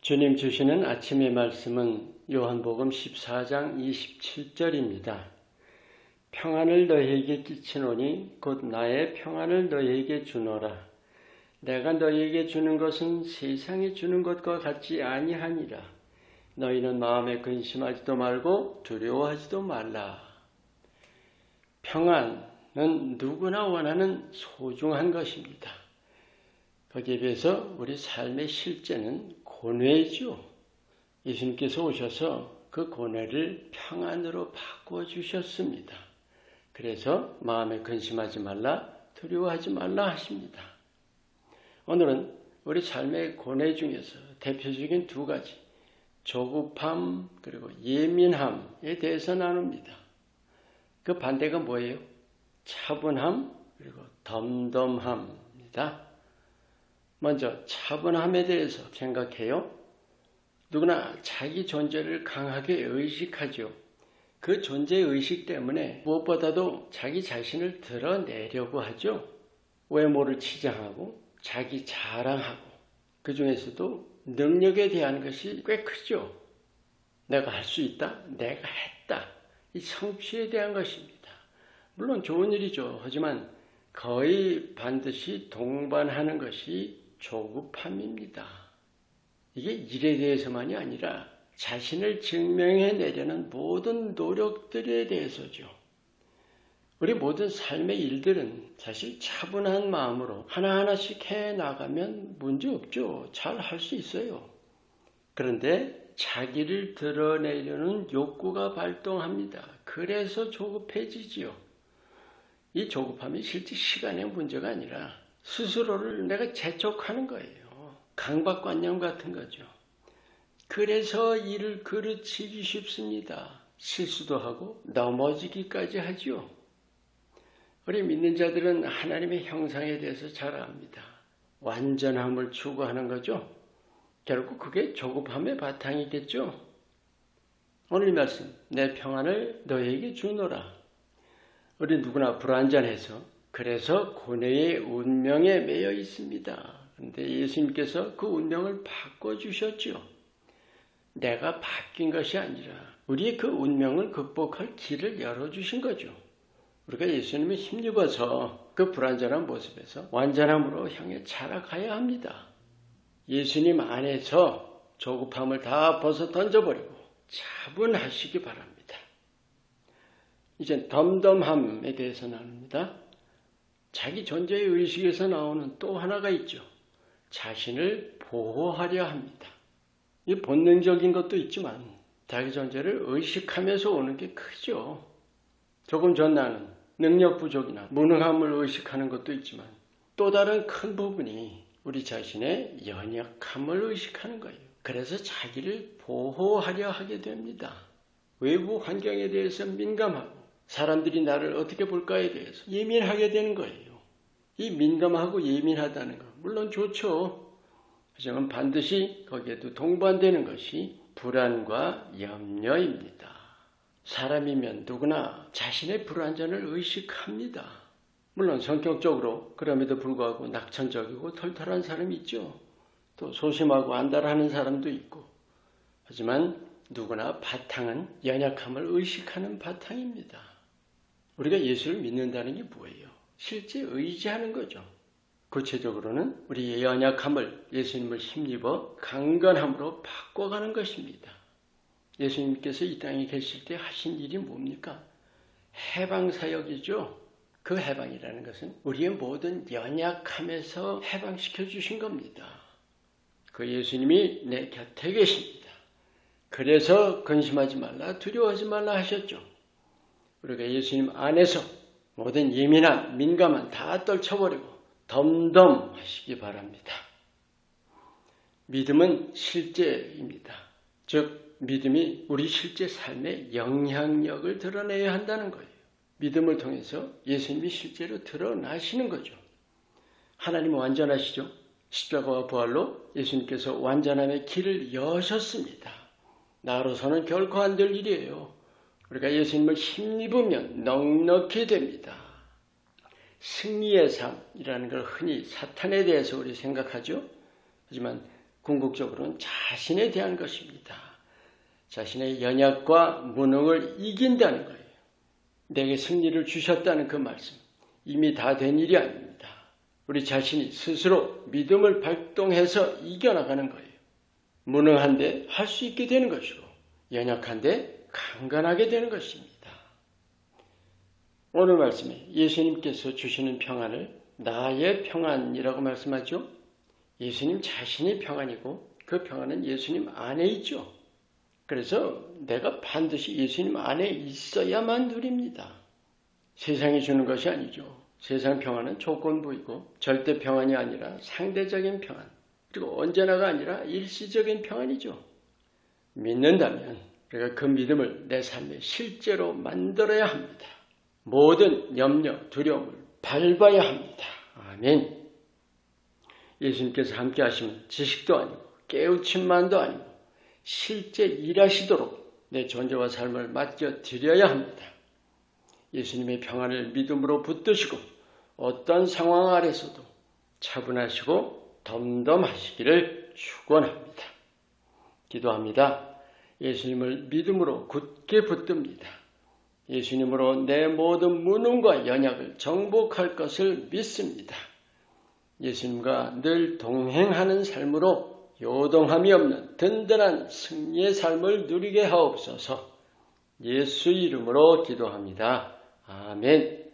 주님 주시는 아침의 말씀은 요한복음 14장 27절입니다. 평안을 너희에게 끼치노니 곧 나의 평안을 너희에게 주노라. 내가 너희에게 주는 것은 세상이 주는 것과 같지 아니하니라. 너희는 마음에 근심하지도 말고 두려워하지도 말라. 평안은 누구나 원하는 소중한 것입니다. 거기에 비해서 우리 삶의 실제는 고뇌죠. 예수님께서 오셔서 그 고뇌를 평안으로 바꿔주셨습니다. 그래서 마음에 근심하지 말라, 두려워하지 말라 하십니다. 오늘은 우리 삶의 고뇌 중에서 대표적인 두 가지, 조급함 그리고 예민함에 대해서 나눕니다. 그 반대가 뭐예요? 차분함 그리고 덤덤함입니다. 먼저 차분함에 대해서 생각해요. 누구나 자기 존재를 강하게 의식하죠. 그 존재의식 때문에 무엇보다도 자기 자신을 드러내려고 하죠. 외모를 치장하고 자기 자랑하고 그 중에서도 능력에 대한 것이 꽤 크죠. 내가 할 수 있다, 내가 했다. 이 성취에 대한 것입니다. 물론 좋은 일이죠. 하지만 거의 반드시 동반하는 것이 조급함입니다. 이게 일에 대해서만이 아니라 자신을 증명해내려는 모든 노력들에 대해서죠. 우리 모든 삶의 일들은 사실 차분한 마음으로 하나하나씩 해나가면 문제없죠. 잘 할 수 있어요. 그런데 자기를 드러내려는 욕구가 발동합니다. 그래서 조급해지지요. 이 조급함이 실제 시간의 문제가 아니라 스스로를 내가 재촉하는 거예요. 강박관념 같은 거죠. 그래서 일을 그르치기 쉽습니다. 실수도 하고 넘어지기까지 하죠. 우리 믿는 자들은 하나님의 형상에 대해서 잘 압니다. 완전함을 추구하는 거죠. 결국 그게 조급함의 바탕이겠죠. 오늘 말씀, 내 평안을 너희에게 주노라. 우리 누구나 불완전해서 그래서 고뇌의 운명에 매여 있습니다. 그런데 예수님께서 그 운명을 바꿔주셨죠. 내가 바뀐 것이 아니라 우리의 그 운명을 극복할 길을 열어주신 거죠. 우리가 예수님을 힘입어서 그 불완전한 모습에서 완전함으로 향해 자라가야 합니다. 예수님 안에서 조급함을 다 벗어 던져버리고 차분하시기 바랍니다. 이제 덤덤함에 대해서 나눕니다. 자기 존재의 의식에서 나오는 또 하나가 있죠. 자신을 보호하려 합니다. 이 본능적인 것도 있지만 자기 존재를 의식하면서 오는 게 크죠. 조금 전 나는 능력 부족이나 무능함을 의식하는 것도 있지만 또 다른 큰 부분이 우리 자신의 연약함을 의식하는 거예요. 그래서 자기를 보호하려 하게 됩니다. 외부 환경에 대해서 민감하고 사람들이 나를 어떻게 볼까에 대해서 예민하게 되는 거예요. 이 민감하고 예민하다는 것 물론 좋죠. 하지만 반드시 거기에도 동반되는 것이 불안과 염려입니다. 사람이면 누구나 자신의 불완전을 의식합니다. 물론 성격적으로 그럼에도 불구하고 낙천적이고 털털한 사람이 있죠. 또 소심하고 안달하는 사람도 있고. 하지만 누구나 바탕은 연약함을 의식하는 바탕입니다. 우리가 예수를 믿는다는 게 뭐예요? 실제 의지하는 거죠. 구체적으로는 우리의 연약함을 예수님을 힘입어 강건함으로 바꿔가는 것입니다. 예수님께서 이 땅에 계실 때 하신 일이 뭡니까? 해방사역이죠. 그 해방이라는 것은 우리의 모든 연약함에서 해방시켜 주신 겁니다. 그 예수님이 내 곁에 계십니다. 그래서 근심하지 말라, 두려워하지 말라 하셨죠. 우리가 예수님 안에서 모든 예민한, 민감한 다 떨쳐버리고 덤덤하시기 바랍니다. 믿음은 실제입니다. 즉 믿음이 우리 실제 삶의 영향력을 드러내야 한다는 거예요. 믿음을 통해서 예수님이 실제로 드러나시는 거죠. 하나님은 완전하시죠. 십자가와 부활로 예수님께서 완전함의 길을 여셨습니다. 나로서는 결코 안 될 일이에요. 우리가 예수님을 힘입으면 넉넉히 됩니다. 승리의 삶이라는 걸 흔히 사탄에 대해서 우리 생각하죠. 하지만 궁극적으로는 자신에 대한 것입니다. 자신의 연약과 무능을 이긴다는 거예요. 내게 승리를 주셨다는 그 말씀. 이미 다 된 일이 아닙니다. 우리 자신이 스스로 믿음을 발동해서 이겨나가는 거예요. 무능한데 할 수 있게 되는 것이고 연약한데 강건하게 되는 것입니다. 오늘 말씀에 예수님께서 주시는 평안을 나의 평안이라고 말씀하죠. 예수님 자신이 평안이고 그 평안은 예수님 안에 있죠. 그래서 내가 반드시 예수님 안에 있어야만 누립니다. 세상이 주는 것이 아니죠. 세상 평안은 조건부이고 절대 평안이 아니라 상대적인 평안, 그리고 언제나가 아니라 일시적인 평안이죠. 믿는다면 우리가 그 믿음을 내 삶에 실제로 만들어야 합니다. 모든 염려, 두려움을 밟아야 합니다. 아멘. 예수님께서 함께 하시면 지식도 아니고 깨우침만도 아니고 실제 일하시도록 내 존재와 삶을 맡겨드려야 합니다. 예수님의 평안을 믿음으로 붙드시고 어떤 상황 아래서도 차분하시고 덤덤하시기를 축원합니다. 기도합니다. 예수님을 믿음으로 굳게 붙듭니다. 예수님으로 내 모든 무능과 연약을 정복할 것을 믿습니다. 예수님과 늘 동행하는 삶으로 요동함이 없는 든든한 승리의 삶을 누리게 하옵소서. 예수 이름으로 기도합니다. 아멘.